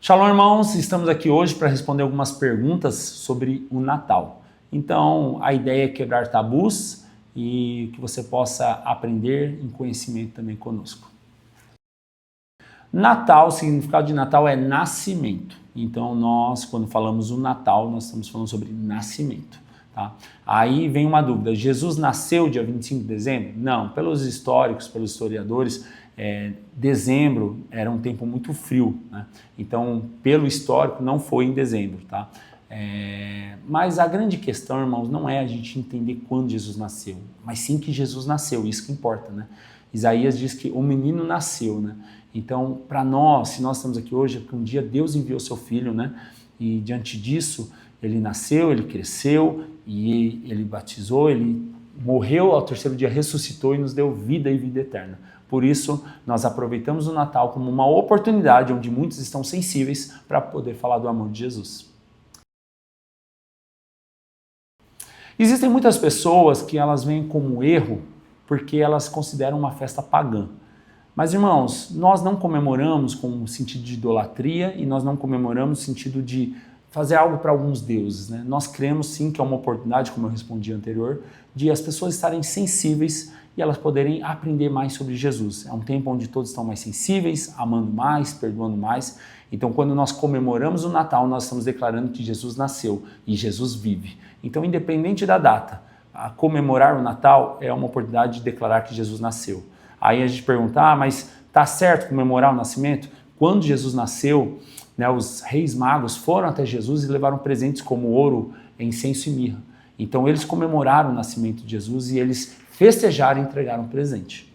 Shalom, irmãos! Estamos aqui hoje para responder algumas perguntas sobre o Natal. Então, a ideia é quebrar tabus e que você possa aprender em conhecimento também conosco. Natal, o significado de Natal é nascimento. Então, nós, quando falamos o Natal, nós estamos falando sobre nascimento. Tá? Aí vem uma dúvida, Jesus nasceu dia 25 de dezembro? Não, pelos históricos, pelos historiadores, dezembro era um tempo muito frio, né? Então, pelo histórico, não foi em dezembro. Tá? Mas a grande questão, irmãos, não é a gente entender quando Jesus nasceu, mas sim que Jesus nasceu, isso que importa, né? Isaías diz que o menino nasceu, né? Então, para nós, se nós estamos aqui hoje, é porque um dia Deus enviou seu filho, né? E diante disso, ele nasceu, ele cresceu, e ele batizou, ele morreu, ao terceiro dia ressuscitou e nos deu vida e vida eterna. Por isso, nós aproveitamos o Natal como uma oportunidade onde muitos estão sensíveis para poder falar do amor de Jesus. Existem muitas pessoas que elas veem como erro porque elas consideram uma festa pagã. Mas, irmãos, nós não comemoramos com o sentido de idolatria e nós não comemoramos no sentido de fazer algo para alguns deuses, né? Nós cremos sim que é uma oportunidade, como eu respondi anterior, de as pessoas estarem sensíveis e elas poderem aprender mais sobre Jesus. É um tempo onde todos estão mais sensíveis, amando mais, perdoando mais. Então, quando nós comemoramos o Natal, nós estamos declarando que Jesus nasceu e Jesus vive. Então, independente da data, a comemorar o Natal é uma oportunidade de declarar que Jesus nasceu. Aí a gente pergunta, mas tá certo comemorar o nascimento? Quando Jesus nasceu, né, os reis magos foram até Jesus e levaram presentes como ouro, incenso e mirra. Então eles comemoraram o nascimento de Jesus e eles festejaram e entregaram presente.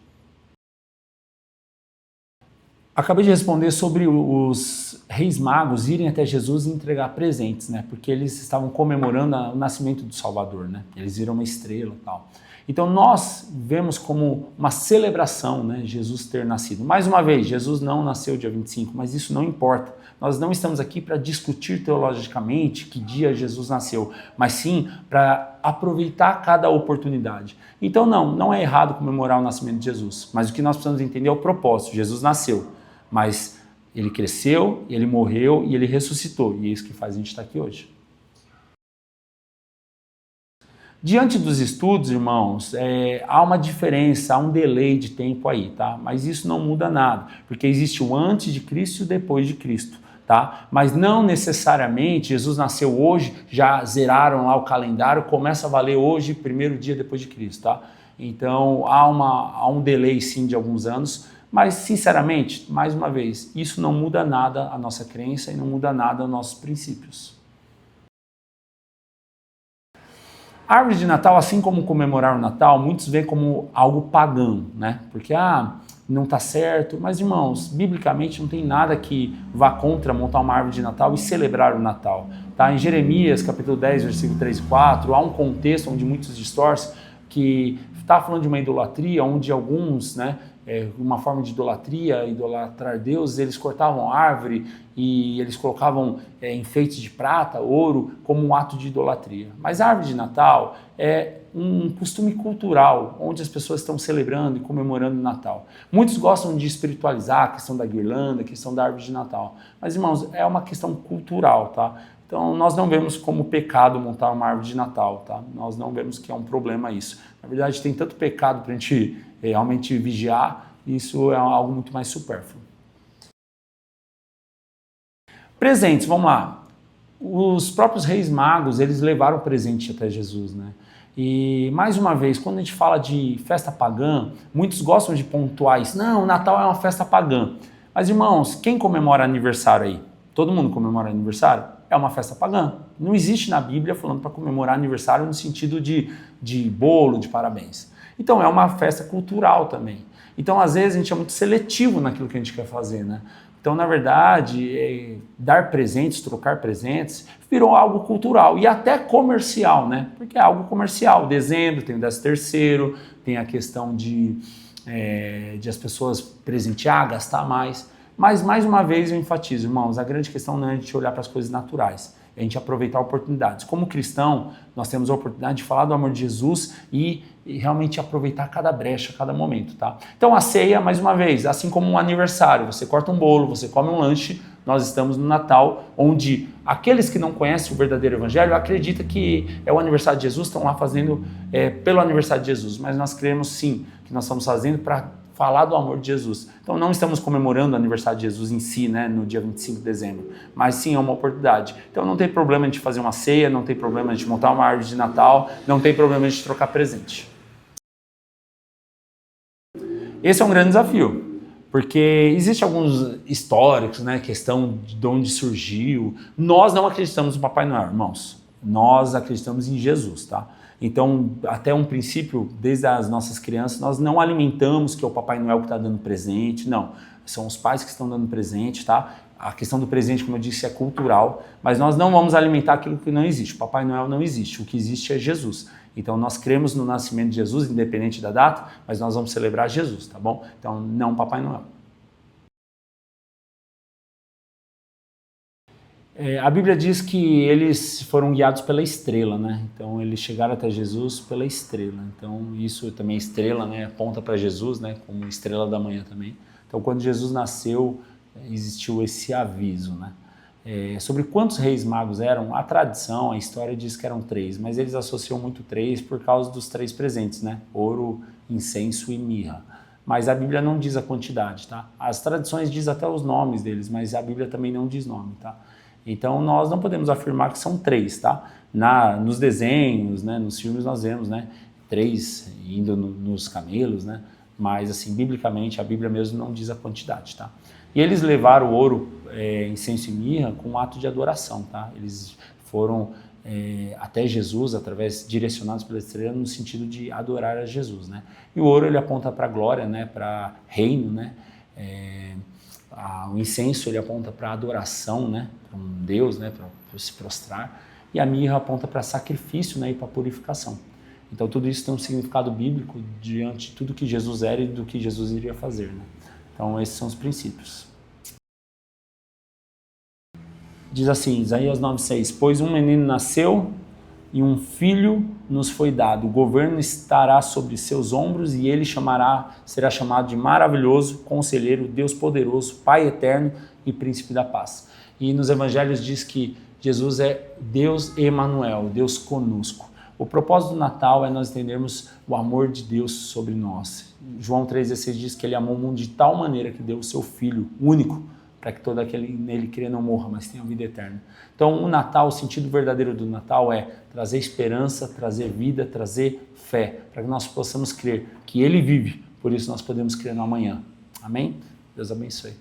Acabei de responder sobre os reis magos irem até Jesus e entregar presentes, né? Porque eles estavam comemorando o nascimento do Salvador, né? Eles viram uma estrela e tal. Então nós vemos como uma celebração, né, Jesus ter nascido. Mais uma vez, Jesus não nasceu dia 25, mas isso não importa. Nós não estamos aqui para discutir teologicamente que dia Jesus nasceu, mas sim para aproveitar cada oportunidade. Então não é errado comemorar o nascimento de Jesus, mas o que nós precisamos entender é o propósito. Jesus nasceu, mas ele cresceu, ele morreu e ele ressuscitou. E é isso que faz a gente estar aqui hoje. Diante dos estudos, irmãos, há uma diferença, há um delay de tempo aí, tá? Mas isso não muda nada, porque existe o antes de Cristo e o depois de Cristo, tá? Mas não necessariamente Jesus nasceu hoje, já zeraram lá o calendário, começa a valer hoje, primeiro dia depois de Cristo, tá? Então há um delay sim de alguns anos, mas sinceramente, mais uma vez, isso não muda nada a nossa crença e não muda nada os nossos princípios. A árvore de Natal, assim como comemorar o Natal, muitos veem como algo pagão, né? Porque, não está certo. Mas, irmãos, biblicamente não tem nada que vá contra montar uma árvore de Natal e celebrar o Natal. Tá? Em Jeremias, capítulo 10, versículo 3 e 4, há um contexto onde muitos distorcem que está falando de uma idolatria, onde alguns, né, uma forma de idolatria, idolatrar Deus, eles cortavam árvore e eles colocavam enfeites de prata, ouro, como um ato de idolatria. Mas a árvore de Natal é um costume cultural, onde as pessoas estão celebrando e comemorando o Natal. Muitos gostam de espiritualizar a questão da guirlanda, a questão da árvore de Natal. Mas, irmãos, é uma questão cultural, tá? Então, nós não vemos como pecado montar uma árvore de Natal, tá? Nós não vemos que é um problema isso. Na verdade, tem tanto pecado para a gente realmente vigiar, isso é algo muito mais supérfluo. Presentes, vamos lá. Os próprios reis magos, eles levaram presente até Jesus, né? E, mais uma vez, quando a gente fala de festa pagã, muitos gostam de pontuar isso. Não, o Natal é uma festa pagã. Mas, irmãos, quem comemora aniversário aí? Todo mundo comemora aniversário? É uma festa pagã. Não existe na Bíblia falando para comemorar aniversário no sentido de bolo, de parabéns. Então, é uma festa cultural também. Então, às vezes, a gente é muito seletivo naquilo que a gente quer fazer, né? Então, na verdade, dar presentes, trocar presentes, virou algo cultural e até comercial, né? Porque é algo comercial. Dezembro tem o 13º, tem a questão de as pessoas presentear, gastar mais. Mas, mais uma vez, eu enfatizo, irmãos, a grande questão não é a gente olhar para as coisas naturais, é a gente aproveitar oportunidades. Como cristão, nós temos a oportunidade de falar do amor de Jesus e realmente aproveitar cada brecha, cada momento, tá? Então, a ceia, mais uma vez, assim como um aniversário, você corta um bolo, você come um lanche, nós estamos no Natal, onde aqueles que não conhecem o verdadeiro evangelho acreditam que é o aniversário de Jesus, estão lá fazendo pelo aniversário de Jesus, mas nós cremos sim que nós estamos fazendo para falar do amor de Jesus. Então não estamos comemorando o aniversário de Jesus em si, né, no dia 25 de dezembro, mas sim é uma oportunidade. Então não tem problema de fazer uma ceia, não tem problema de montar uma árvore de Natal, não tem problema de trocar presente. Esse é um grande desafio, porque existem alguns históricos, né, questão de onde surgiu. Nós não acreditamos no Papai Noel, irmãos. Nós acreditamos em Jesus, tá? Então, até um princípio, desde as nossas crianças, nós não alimentamos que é o Papai Noel que está dando presente, não. São os pais que estão dando presente, tá? A questão do presente, como eu disse, é cultural, mas nós não vamos alimentar aquilo que não existe. O Papai Noel não existe, o que existe é Jesus. Então, nós cremos no nascimento de Jesus, independente da data, mas nós vamos celebrar Jesus, tá bom? Então, não Papai Noel. A Bíblia diz que eles foram guiados pela estrela, né? Então eles chegaram até Jesus pela estrela. Então isso também estrela, né? Aponta para Jesus, né? Como estrela da manhã também. Então quando Jesus nasceu existiu esse aviso, né? Sobre quantos reis magos eram, a tradição, a história diz que eram 3, mas eles associam muito 3 por causa dos 3 presentes, né? Ouro, incenso e mirra. Mas a Bíblia não diz a quantidade, tá? As tradições dizem até os nomes deles, mas a Bíblia também não diz nome, tá? Então nós não podemos afirmar que são 3, tá? Nos desenhos, né, nos filmes nós vemos, né, 3 indo nos camelos, né? Mas assim, biblicamente, a Bíblia mesmo não diz a quantidade, tá? E eles levaram o ouro, incenso e mirra com um ato de adoração, tá? Eles foram até Jesus, direcionados pela estrela, no sentido de adorar a Jesus, né? E o ouro ele aponta para a glória, né? Para reino, né? O incenso ele aponta para adoração, né? Para um Deus, né? Para se prostrar. E a mirra aponta para sacrifício, né? E para purificação. Então tudo isso tem um significado bíblico diante de tudo que Jesus era e do que Jesus iria fazer, né? Então esses são os princípios. Diz assim, Isaías 9,6: Pois um menino nasceu e um filho nos foi dado. O governo estará sobre seus ombros e ele será chamado de maravilhoso, conselheiro, Deus poderoso, Pai eterno e príncipe da paz. E nos evangelhos diz que Jesus é Deus Emanuel, Deus conosco. O propósito do Natal é nós entendermos o amor de Deus sobre nós. João 3,16 diz que ele amou o mundo de tal maneira que deu o seu Filho único, para que todo aquele nele crê não morra, mas tenha vida eterna. Então o Natal, o sentido verdadeiro do Natal é trazer esperança, trazer vida, trazer fé, para que nós possamos crer que Ele vive, por isso nós podemos crer no amanhã. Amém? Deus abençoe.